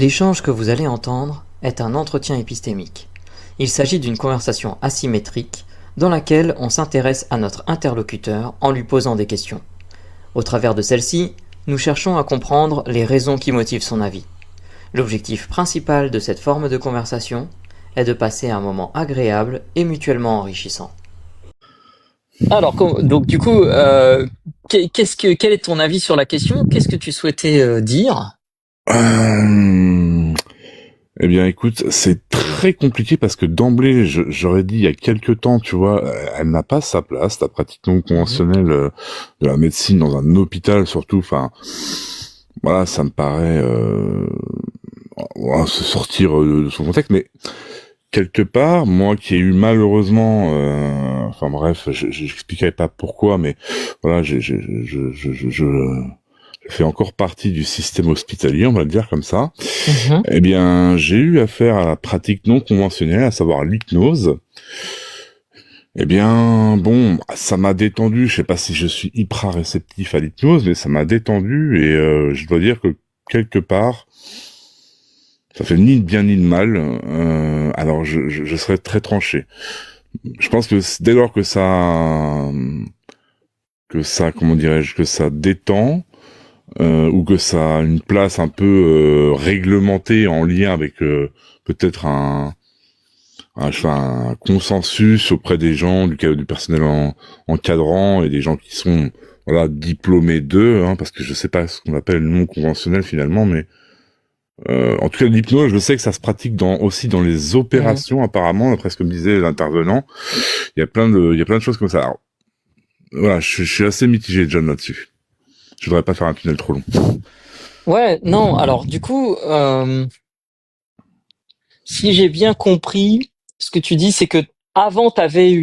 L'échange que vous allez entendre est un entretien épistémique. Il s'agit d'une conversation asymétrique dans laquelle on s'intéresse à notre interlocuteur en lui posant des questions. Au travers de celle-ci, nous cherchons à comprendre les raisons qui motivent son avis. L'objectif principal de cette forme de conversation est de passer un moment agréable et mutuellement enrichissant. Alors, donc du coup, quel est ton avis sur la question? Qu'est-ce que tu souhaitais dire? Eh bien, écoute, c'est très compliqué parce que d'emblée, j'aurais dit il y a quelques temps, tu vois, elle n'a pas sa place, la pratique non conventionnelle de la médecine dans un hôpital, surtout. Enfin, voilà, ça me paraît se sortir de son contexte, mais quelque part, moi qui ai eu malheureusement, enfin bref, j'expliquerai pas pourquoi, mais voilà, je fais encore partie du système hospitalier, on va le dire comme ça. Eh bien, j'ai eu affaire à la pratique non conventionnelle, à savoir l'hypnose. Eh bien, bon, ça m'a détendu. Je sais pas si je suis hyper réceptif à l'hypnose, mais ça m'a détendu et je dois dire que quelque part, ça fait ni de bien ni de mal. Alors, je serais très tranché. Je pense que dès lors comment dirais-je, que ça détend, ou que ça a une place un peu réglementée en lien avec peut-être un consensus auprès des gens, du personnel encadrant et des gens qui sont voilà diplômés d'eux, parce que je sais pas ce qu'on appelle non conventionnel finalement, mais en tout cas l'hypnose, je sais que ça se pratique aussi dans les opérations apparemment, d'après ce que me disait l'intervenant. Il y a plein de choses comme ça. Alors, voilà, je suis assez mitigé, John, là-dessus. Je voudrais pas faire un tunnel trop long. Ouais, non, alors du coup, si j'ai bien compris, ce que tu dis, c'est que avant, t'avais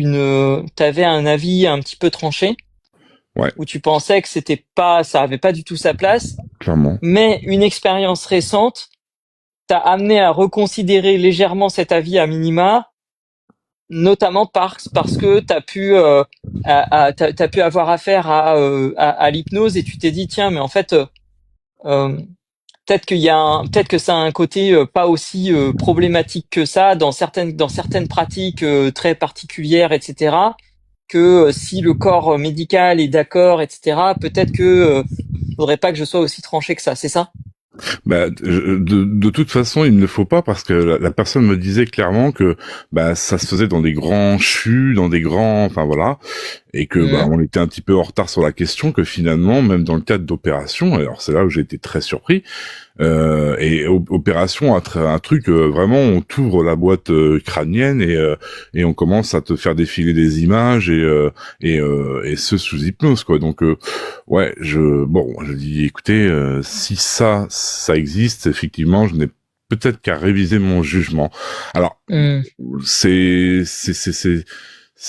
un avis un petit peu tranché, Ouais, où tu pensais que ça avait pas du tout sa place, clairement. mais une expérience récente t'a amené à reconsidérer légèrement cet avis à minima, notamment parce que t'as pu avoir affaire à l'hypnose et tu t'es dit tiens, mais en fait, euh, peut-être que ça a un côté pas aussi problématique que ça dans certaines pratiques très particulières, etc. Que si le corps médical est d'accord, etc. Peut-être que faudrait pas que je sois aussi tranché que ça. C'est ça? Bah, de toute façon, il ne faut pas parce que la personne me disait clairement que bah ça se faisait dans des grands chus, dans des grands, enfin voilà, et que bah on était un petit peu en retard sur la question, que finalement, même dans le cadre d'opérations, alors c'est là où j'ai été très surpris. Et opération, un truc vraiment, on t'ouvre la boîte crânienne et on commence à te faire défiler des images et ce sous hypnose quoi. Donc ouais, je dis écoutez, si ça existe effectivement, je n'ai peut-être qu'à réviser mon jugement. Alors c'est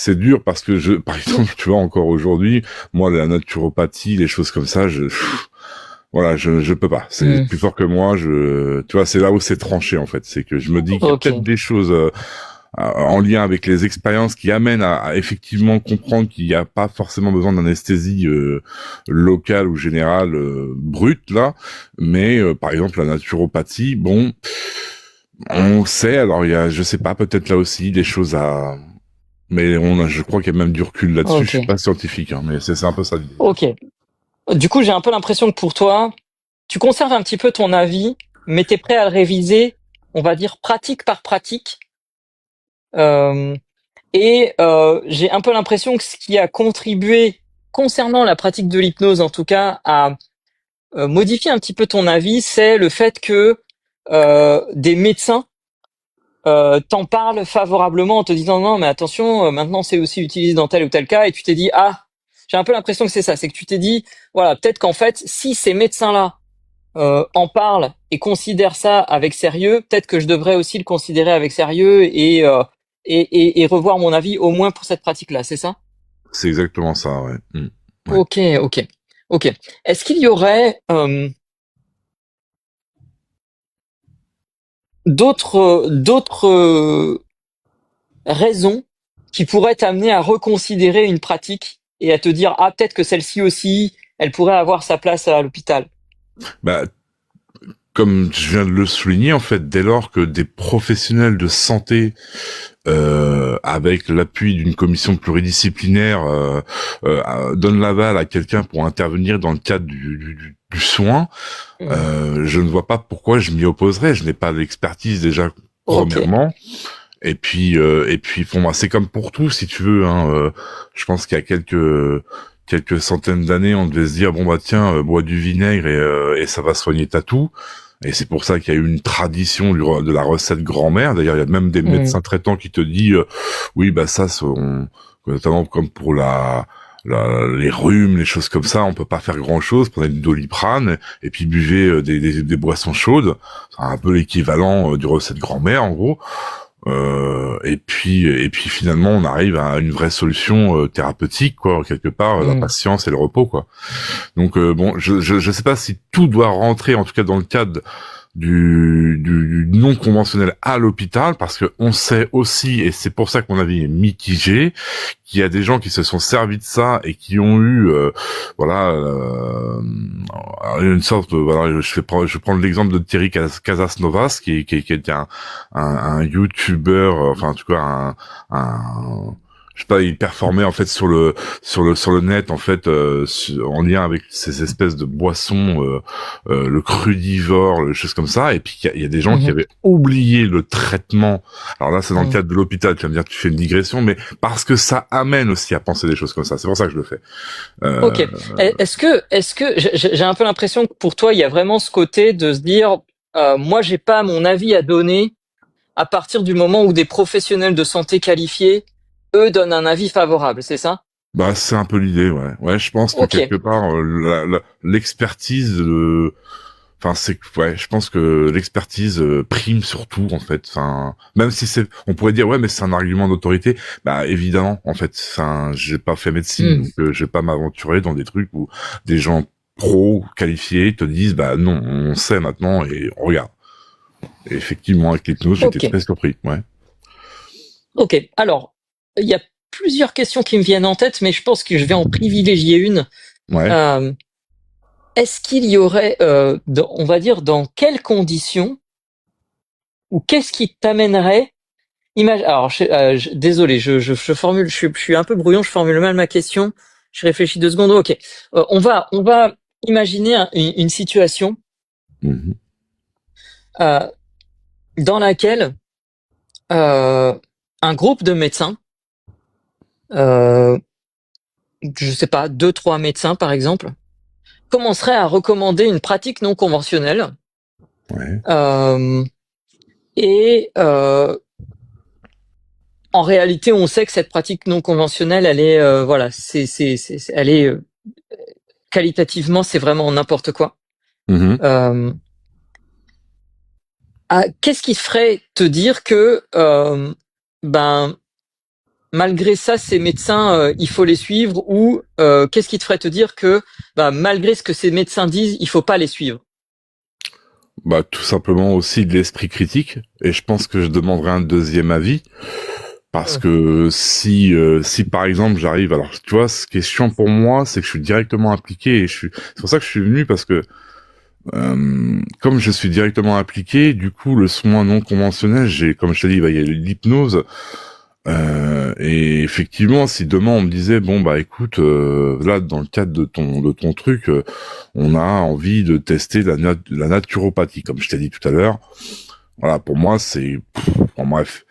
dur parce que par exemple, tu vois, encore aujourd'hui, moi la naturopathie, les choses comme ça, voilà, je peux pas. C'est plus fort que moi. Tu vois, c'est là où c'est tranché en fait. C'est que je me dis qu'il y a peut-être des choses en lien avec les expériences qui amènent à effectivement comprendre qu'il n'y a pas forcément besoin d'anesthésie locale ou générale brute là. Mais par exemple la naturopathie, bon, on sait. Alors il y a, je sais pas, peut-être là aussi des choses à. Mais je crois qu'il y a même du recul là-dessus. Je suis pas scientifique, mais c'est un peu ça l'idée. Ok. Du coup, j'ai un peu l'impression que pour toi, tu conserves un petit peu ton avis, mais t'es prêt à le réviser, on va dire pratique par pratique. J'ai un peu l'impression que ce qui a contribué, concernant la pratique de l'hypnose en tout cas, à modifier un petit peu ton avis, c'est le fait que des médecins t'en parlent favorablement en te disant non mais attention, maintenant c'est aussi utilisé dans tel ou tel cas, et tu t'es dit ah, j'ai un peu l'impression que c'est ça, c'est que tu t'es dit voilà, peut-être qu'en fait si ces médecins-là en parlent et considèrent ça avec sérieux, peut-être que je devrais aussi le considérer avec sérieux et revoir mon avis au moins pour cette pratique-là, c'est ça? C'est exactement ça, ouais. Ouais. Ok. Est-ce qu'il y aurait d'autres raisons qui pourraient t'amener à reconsidérer une pratique et à te dire ah, peut-être que celle-ci aussi, elle pourrait avoir sa place à l'hôpital? Bah, comme je viens de le souligner, en fait, dès lors que des professionnels de santé, avec l'appui d'une commission pluridisciplinaire, donnent l'aval à quelqu'un pour intervenir dans le cadre du soin, je ne vois pas pourquoi je m'y opposerais. Je n'ai pas l'expertise déjà, premièrement. Et puis, pour moi, c'est comme pour tout, si tu veux. Je pense qu'il y a quelques centaines d'années, on devait se dire bon bah tiens, bois du vinaigre et ça va soigner ta toux. Et c'est pour ça qu'il y a eu une tradition de la recette grand-mère. D'ailleurs, il y a même des médecins traitants qui te disent oui bah ça, notamment comme pour les rhumes, les choses comme ça, on peut pas faire grand-chose. Prenez du Doliprane et puis buvez des boissons chaudes. C'est un peu l'équivalent du recette grand-mère en gros. Et puis finalement on arrive à une vraie solution thérapeutique quoi, quelque part, la patience et le repos quoi. Donc bon, je sais pas si tout doit rentrer en tout cas dans le cadre du non conventionnel à l'hôpital, parce que on sait aussi, et c'est pour ça que mon avis est mitigé, qu'il y a des gens qui se sont servis de ça et qui ont eu une sorte voilà, je vais prendre l'exemple de Thierry Casasnovas qui était un YouTuber, enfin en tout cas un je sais pas, il performait en fait sur le net en fait, en lien avec ces espèces de boissons, le crudivore, les choses comme ça. Et puis il y a des gens qui avaient oublié le traitement. Alors là, c'est dans le cadre de l'hôpital. Tu vas me dire que tu fais une digression, mais parce que ça amène aussi à penser des choses comme ça. C'est pour ça que je le fais. Ok. Est-ce que j'ai un peu l'impression que pour toi, il y a vraiment ce côté de se dire, moi, j'ai pas mon avis à donner à partir du moment où des professionnels de santé qualifiés, eux, donnent un avis favorable, c'est ça? Bah, c'est un peu l'idée, ouais. Ouais, je pense que quelque part, l'expertise, enfin, ouais, je pense que l'expertise prime surtout, en fait. Enfin, même si on pourrait dire, ouais, mais c'est un argument d'autorité. Bah, évidemment, en fait. Enfin, j'ai pas fait médecine, donc je vais pas m'aventurer dans des trucs où des gens pro qualifiés te disent, bah non, on sait maintenant et on regarde. Et effectivement, avec l'hypnose, j'étais très surpris, ouais. Ok, alors, il y a plusieurs questions qui me viennent en tête, mais je pense que je vais en privilégier une. Ouais. Est-ce qu'il y aurait, on va dire, dans quelles conditions, ou qu'est-ce qui t'amènerait, alors, désolé, je formule, je suis un peu brouillon, je formule mal ma question, je réfléchis 2 secondes, ok. On va imaginer une situation dans laquelle un groupe de médecins, je sais pas, 2-3 médecins par exemple, commencerait à recommander une pratique non conventionnelle. Ouais. Et en réalité, on sait que cette pratique non conventionnelle, elle est elle est qualitativement, c'est vraiment n'importe quoi. Qu'est-ce qui te ferait te dire que malgré ça, ces médecins, il faut les suivre, ou qu'est-ce qui te ferait te dire que malgré ce que ces médecins disent, il faut pas les suivre? Bah, tout simplement aussi de l'esprit critique, et je pense que je demanderai un deuxième avis, parce que si par exemple j'arrive, alors tu vois, ce qui est chiant pour moi, c'est que je suis directement impliqué, et c'est pour ça que je suis venu, parce que comme je suis directement impliqué, du coup le soin non conventionnel, comme je t'ai dit, il y a l'hypnose. Et effectivement, si demain on me disait bon bah écoute, là dans le cadre de ton truc, on a envie de tester la naturopathie, comme je t'ai dit tout à l'heure. Voilà, pour moi bon, bref,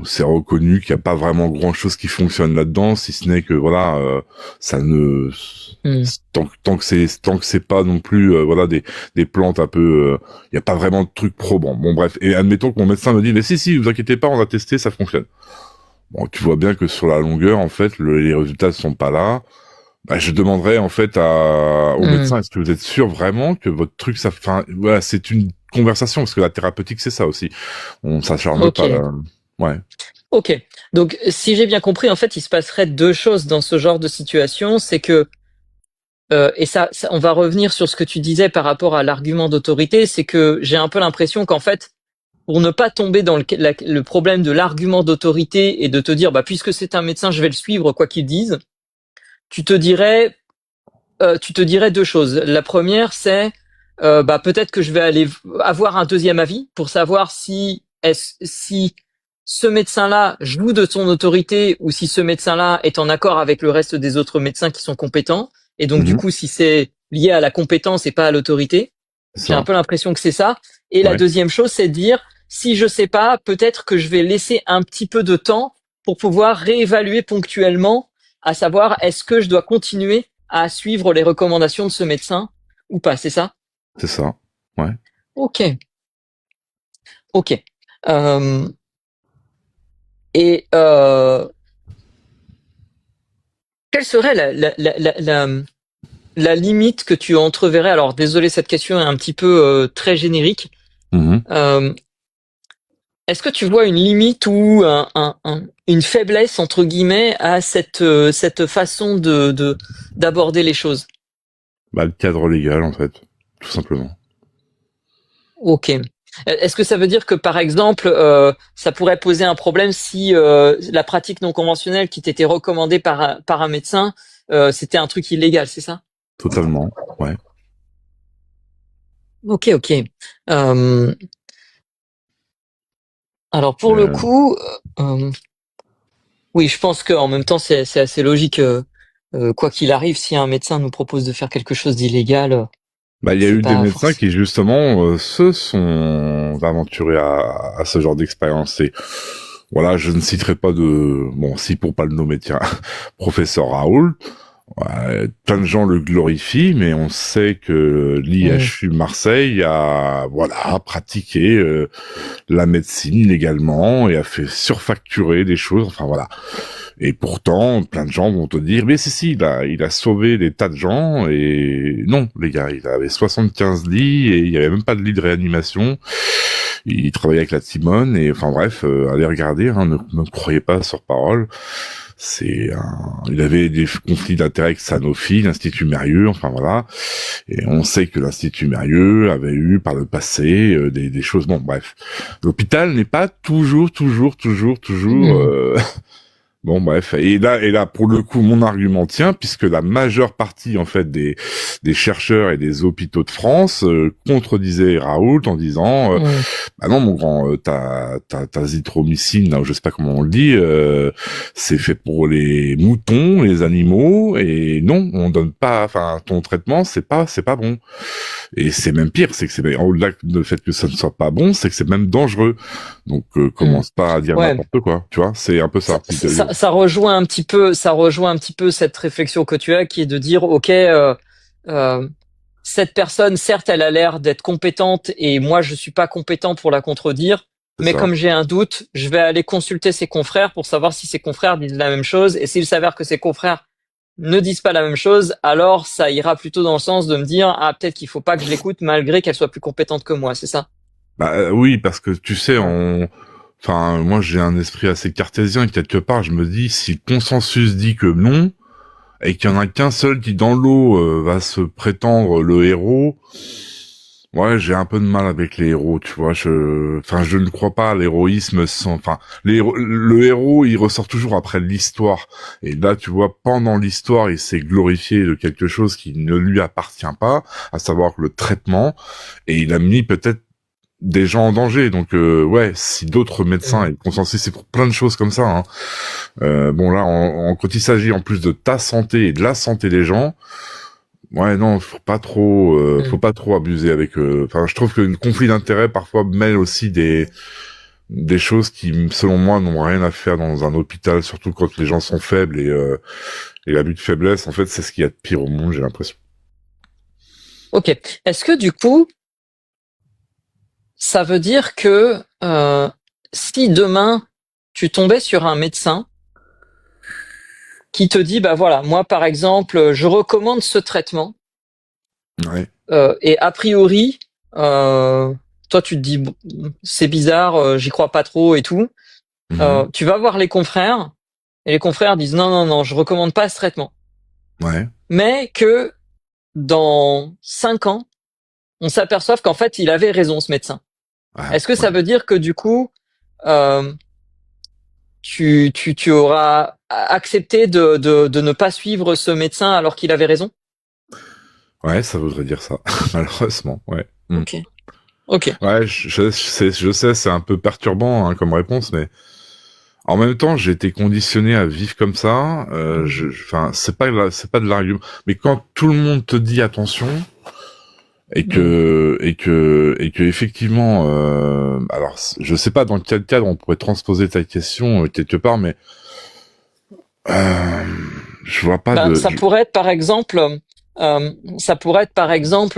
c'est reconnu qu'il n'y a pas vraiment grand chose qui fonctionne là-dedans, si ce n'est que voilà, ça ne tant que c'est pas non plus voilà des plantes un peu, il y a pas vraiment de trucs probants. Bon bref, et admettons que mon médecin me dit mais si vous inquiétez pas, on a testé, ça fonctionne. Bon, tu vois bien que sur la longueur, en fait, les résultats ne sont pas là. Bah, je demanderais en fait au médecin, est-ce que vous êtes sûr vraiment que votre truc, ça, enfin, voilà, c'est une conversation, parce que la thérapeutique, c'est ça aussi. On s'acharne pas là. Ouais. Ok. Donc, si j'ai bien compris, en fait, il se passerait 2 choses dans ce genre de situation, c'est que et ça, on va revenir sur ce que tu disais par rapport à l'argument d'autorité, c'est que j'ai un peu l'impression qu'en fait, pour ne pas tomber dans le problème de l'argument d'autorité et de te dire, puisque c'est un médecin, je vais le suivre quoi qu'il dise, tu te dirais 2 choses. La première, c'est peut-être que je vais aller avoir un deuxième avis pour savoir si ce médecin-là joue de son autorité ou si ce médecin-là est en accord avec le reste des autres médecins qui sont compétents. Et donc, du Mhm. coup, si c'est lié à la compétence et pas à l'autorité, C'est j'ai un ça. peu l'impression que c'est ça. Et la Ouais. deuxième chose, c'est de dire, si je sais pas, peut-être que je vais laisser un petit peu de temps pour pouvoir réévaluer ponctuellement, à savoir, est-ce que je dois continuer à suivre les recommandations de ce médecin ou pas, c'est ça? C'est ça. Ouais. Ok, ok. Euh, et quelle serait la limite que tu entreverrais? Alors, désolé, cette question est un petit peu très générique. Mhm. Euh, Est-ce que tu vois une limite ou une faiblesse entre guillemets à cette façon d'aborder les choses? Bah, le cadre légal, en fait, tout simplement. Ok. Est-ce que ça veut dire que par exemple, ça pourrait poser un problème si la pratique non conventionnelle qui t'était recommandée par un médecin, c'était un truc illégal, c'est ça? Totalement. Ouais. Ok, ok. Euh, alors pour le Euh, coup, oui, je pense qu'en même temps, c'est assez logique. Quoi qu'il arrive, si un médecin nous propose de faire quelque chose d'illégal, Bah, il y a c'est eu des pas médecins forcément. qui justement se sont aventurés à ce genre d'expérience. Et voilà, je ne citerai pas de, bon, si pour pas le nommer, tiens, professeur Raoult. Ouais, plein de gens le glorifient, mais on sait que l'IHU Marseille a, voilà, pratiqué la médecine légalement et a fait surfacturer des choses. Enfin voilà. Et pourtant, plein de gens vont te dire, mais si, il a sauvé des tas de gens, et non, les gars, il avait 75 lits, et il y avait même pas de lit de réanimation, il travaillait avec la Timone, et enfin bref, allez regarder, hein, ne croyez pas sur parole, il avait des conflits d'intérêts avec Sanofi, l'Institut Mérieux, enfin voilà, et on sait que l'Institut Mérieux avait eu par le passé des choses, bon bref, l'hôpital n'est pas toujours Hmm. bon, bref. Et là, pour le coup, mon argument tient, puisque la majeure partie, en fait, des chercheurs et des hôpitaux de France contredisaient Raoult en disant, Hmm. bah non, mon grand, ta zithromycine, là, je sais pas comment on le dit, c'est fait pour les moutons, les animaux, et non, on donne pas, enfin, ton traitement, c'est pas bon. Et c'est même pire, c'est que c'est au-delà du fait que ça ne soit pas bon, c'est que c'est même dangereux. Donc Hmm. commence pas à dire Ouais, n'importe quoi, tu vois, c'est un peu ça. ça rejoint un petit peu, ça rejoint un petit peu cette réflexion que tu as, qui est de dire, ok, euh, cette personne, certes, elle a l'air d'être compétente, et moi, je suis pas compétent pour la contredire. C'est Mais ça. comme j'ai un doute, je vais aller consulter ses confrères pour savoir si ses confrères disent la même chose. Et s'il s'avère que ses confrères ne disent pas la même chose, alors ça ira plutôt dans le sens de me dire, ah, peut-être qu'il faut pas que je l'écoute malgré qu'elle soit plus compétente que moi, c'est ça? Bah oui, parce que tu sais, Ouais. enfin, moi j'ai un esprit assez cartésien, quelque part, je me dis, si le consensus dit que non, et qu'il y en a qu'un seul qui dans l'eau va se prétendre le héros, ouais, j'ai un peu de mal avec les héros, tu vois, enfin, je ne crois pas à l'héroïsme sans, enfin, le héros, il ressort toujours après l'histoire, et là, tu vois, pendant l'histoire, il s'est glorifié de quelque chose qui ne lui appartient pas, à savoir le traitement, et il a mis peut-être des gens en danger. Donc ouais, si d'autres médecins Mm. et consensus, c'est pour plein de choses comme ça. Hein. Bon là, quand il s'agit en plus de ta santé et de la santé des gens, ouais non, faut Mm. pas trop abuser avec. Enfin, je trouve que le conflit d'intérêts parfois mêle aussi des choses qui, selon moi, n'ont rien à faire dans un hôpital, surtout quand les gens sont faibles et l'abus de faiblesse, en fait, c'est ce qu'il y a de pire au monde, j'ai l'impression. Ok. Est-ce que du coup, ça veut dire que si demain tu tombais sur un médecin qui te dit, bah voilà, moi par exemple, je recommande ce traitement, Ouais. et a priori, euh, toi tu te dis, bon, c'est bizarre, j'y crois pas trop et tout, Mhm. tu vas voir les confrères, et les confrères disent, non, non, non, je recommande pas ce traitement. Ouais. Mais que dans 5 ans, on s'aperçoive qu'en fait, il avait raison, ce médecin. Ah, Est-ce que ouais. ça veut dire que du coup, euh, tu auras accepté de ne pas suivre ce médecin alors qu'il avait raison? Ouais, ça voudrait dire ça, malheureusement, ouais. Ok. Ok. Ouais, je sais, c'est un peu perturbant hein, comme réponse, mais en même temps, j'ai été conditionné à vivre comme ça. Enfin, c'est pas de l'argument. Mais quand tout le monde te dit attention et que effectivement, alors je sais pas dans quel cadre on pourrait transposer ta question quelque part, mais euh, je vois pas de. Ça pourrait être par exemple,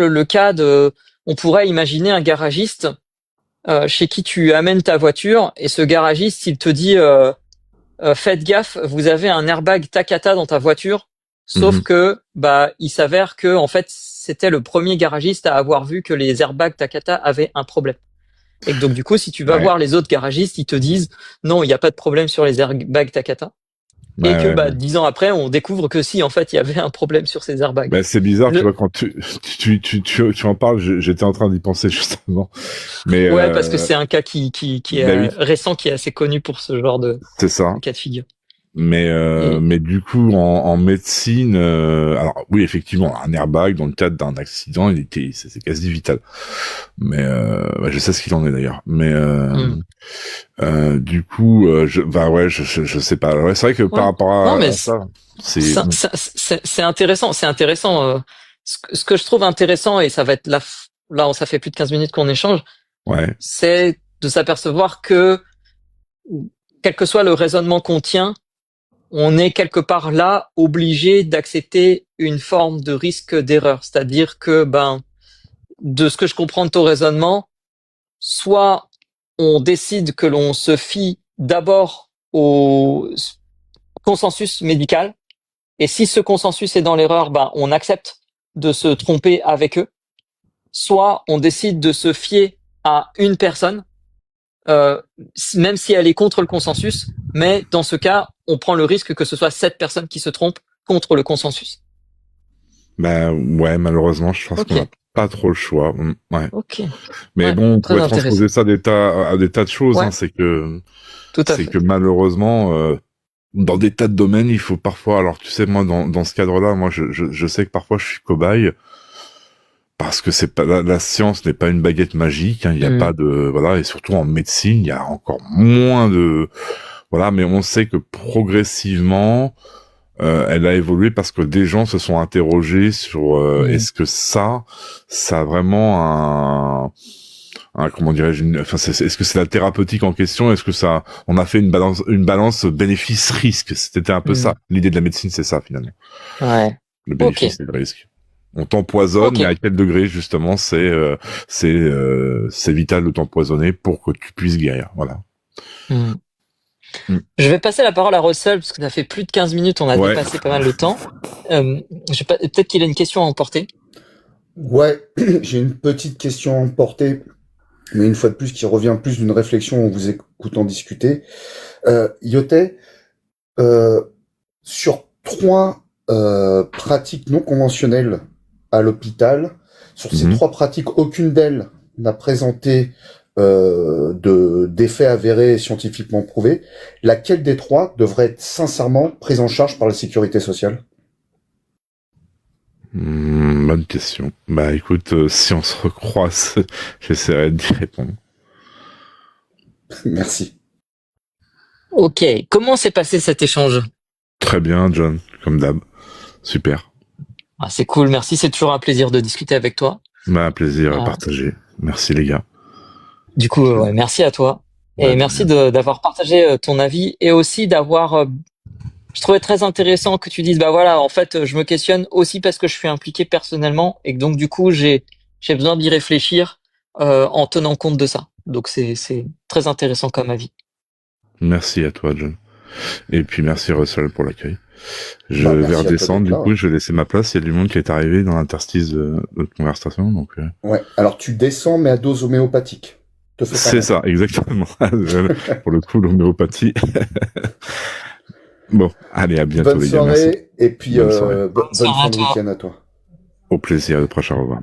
le cas de, on pourrait imaginer un garagiste chez qui tu amènes ta voiture et ce garagiste il te dit faites gaffe, vous avez un airbag Takata dans ta voiture, sauf que il s'avère que en fait c'était le premier garagiste à avoir vu que les airbags Takata avaient un problème. Et que donc du coup si tu vas voir les autres garagistes, ils te disent non, il n'y a pas de problème sur les airbags Takata. Et que 10 ans après, on découvre que si, en fait, il y avait un problème sur ces airbags. Bah, c'est bizarre, tu vois, quand tu en parles, j'étais en train d'y penser justement. Mais ouais, parce que c'est un cas qui est récent, qui est assez connu pour ce genre de cas de figure. Mais du coup, en médecine, alors oui, effectivement, un airbag dans le cadre d'un accident, c'est quasi vital. Mais je sais ce qu'il en est d'ailleurs. Mais du coup, je sais pas. Ouais, c'est vrai que par rapport à ça, c'est intéressant. C'est intéressant. Ce que je trouve intéressant, et ça va être là, ça fait plus de 15 minutes qu'on échange. Ouais. C'est de s'apercevoir que, quel que soit le raisonnement qu'on tient, on est quelque part là obligé d'accepter une forme de risque d'erreur. C'est-à-dire que, de ce que je comprends de ton raisonnement, soit on décide que l'on se fie d'abord au consensus médical, et si ce consensus est dans l'erreur, on accepte de se tromper avec eux. Soit on décide de se fier à une personne, même si elle est contre le consensus, mais dans ce cas, on prend le risque que ce soit cette personne qui se trompe contre le consensus. Ouais, malheureusement, je pense qu'on n'a pas trop le choix. Ouais. Ok. Mais bon, on pourrait transposer ça à des tas de choses. Hein, c'est que malheureusement, dans des tas de domaines, il faut parfois. Alors, tu sais, moi, dans ce cadre-là, moi, je sais que parfois, je suis cobaye. Parce que c'est pas la science n'est pas une baguette magique, hein, il y a pas de voilà, et surtout en médecine, il y a encore moins de voilà, mais on sait que progressivement elle a évolué parce que des gens se sont interrogés sur est-ce que ça a vraiment un comment dirais-je est-ce que c'est la thérapeutique en question, est-ce que ça on a fait une balance bénéfice risque, c'était un peu ça l'idée de la médecine, c'est ça finalement. Ouais. Le bénéfice et le risque. On t'empoisonne, mais à quel degré justement c'est vital de t'empoisonner pour que tu puisses guérir. Voilà. Je vais passer la parole à Russell parce que ça fait plus de 15 minutes, on a dépassé pas mal de temps. Peut-être qu'il a une question à emporter. Ouais, j'ai une petite question à emporter, mais une fois de plus qui revient plus d'une réflexion en vous écoutant discuter. Yoté, sur 3 pratiques non conventionnelles à l'hôpital, sur ces 3 pratiques, aucune d'elles n'a présenté d'effets avérés et scientifiquement prouvés. Laquelle des 3 devrait être sincèrement prise en charge par la sécurité sociale? Bonne question. Écoute, si on se recroise, j'essaierai d'y répondre. Merci. Ok, comment s'est passé cet échange? Très bien, John, comme d'hab. Super. C'est cool, merci, c'est toujours un plaisir de discuter avec toi. Un plaisir à partager. Merci les gars. Du coup, merci à toi. Et merci d'avoir partagé ton avis et aussi d'avoir... je trouvais très intéressant que tu dises, en fait, je me questionne aussi parce que je suis impliqué personnellement et que donc du coup, j'ai besoin d'y réfléchir en tenant compte de ça. Donc c'est très intéressant comme avis. Merci à toi, John. Et puis merci Russell pour l'accueil. Je vais redescendre, du coup, je vais laisser ma place. Il y a du monde qui est arrivé dans l'interstice de notre conversation. Donc, ouais, alors tu descends, mais à dose homéopathique. C'est ça, exactement. Pour le coup, l'homéopathie. Bon, allez, à bientôt les gars. Bonne soirée, et puis bonne fin de week-end à toi. Au plaisir, le prochain, au revoir.